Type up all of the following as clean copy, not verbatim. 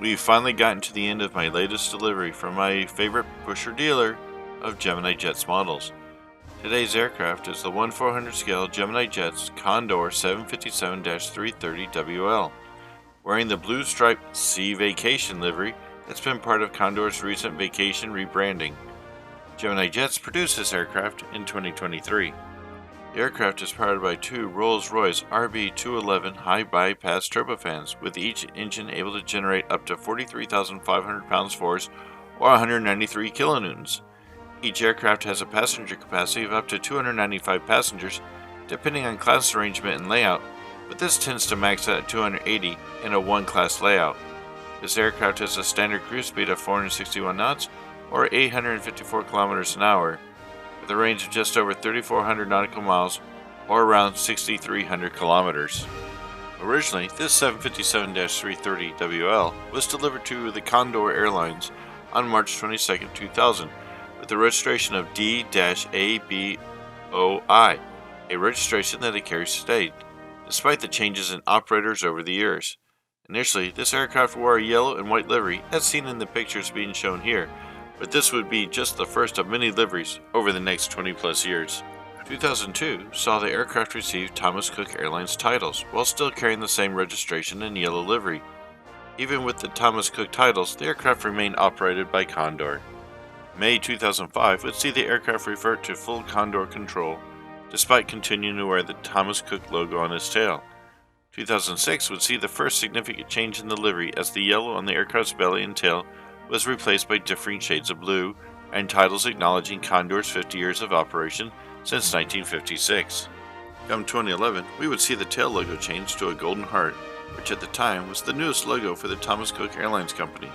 We've finally gotten to the end of my latest delivery from my favorite pusher dealer of Gemini Jets models. Today's aircraft is the 1/400 scale Gemini Jets Condor 757-330 WL, wearing the blue striped Sea Vacation livery that's been part of Condor's recent vacation rebranding. Gemini Jets produced this aircraft in 2023. The aircraft is powered by two Rolls-Royce RB211 high bypass turbofans, with each engine able to generate up to 43,500 pounds-force or 193 kilonewtons. Each aircraft has a passenger capacity of up to 295 passengers, depending on class arrangement and layout, but this tends to max out at 280 in a one-class layout. This aircraft has a standard cruise speed of 461 knots or 854 kilometers an hour, with a range of just over 3,400 nautical miles or around 6,300 kilometers. Originally, this 757-330 WL was delivered to the Condor Airlines on March 22, 2000, with the registration of D-ABOI, a registration that it carries today, despite the changes in operators over the years. Initially, this aircraft wore a yellow and white livery, as seen in the pictures being shown here, but this would be just the first of many liveries over the next 20 plus years. 2002 saw the aircraft receive Thomas Cook Airlines titles, while still carrying the same registration and yellow livery. Even with the Thomas Cook titles, the aircraft remained operated by Condor. May 2005 would see the aircraft revert to full Condor control, despite continuing to wear the Thomas Cook logo on its tail. 2006 would see the first significant change in the livery, as the yellow on the aircraft's belly and tail was replaced by differing shades of blue, and titles acknowledging Condor's 50 years of operation since 1956. Come 2011, we would see the tail logo change to a golden heart, which at the time was the newest logo for the Thomas Cook Airlines Company.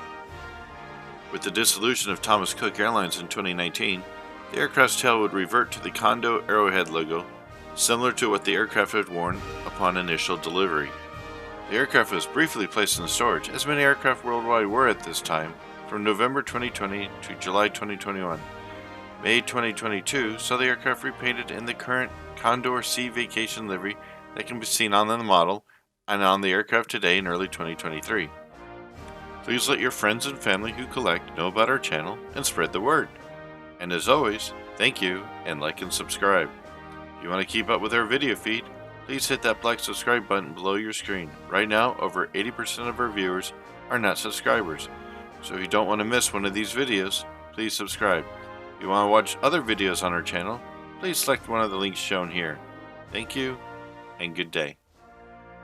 With the dissolution of Thomas Cook Airlines in 2019, the aircraft's tail would revert to the Condor arrowhead logo, similar to what the aircraft had worn upon initial delivery. The aircraft was briefly placed in storage, as many aircraft worldwide were at this time, from November 2020 to July 2021. May 2022 saw the aircraft repainted in the current Condor Sea Vacation livery that can be seen on the model and on the aircraft today in early 2023. Please let your friends and family who collect know about our channel and spread the word. And as always, thank you, and like and subscribe. If you want to keep up with our video feed, please hit that black subscribe button below your screen. Right now, over 80% of our viewers are not subscribers. So if you don't want to miss one of these videos, please subscribe. If you want to watch other videos on our channel, please select one of the links shown here. Thank you, and good day.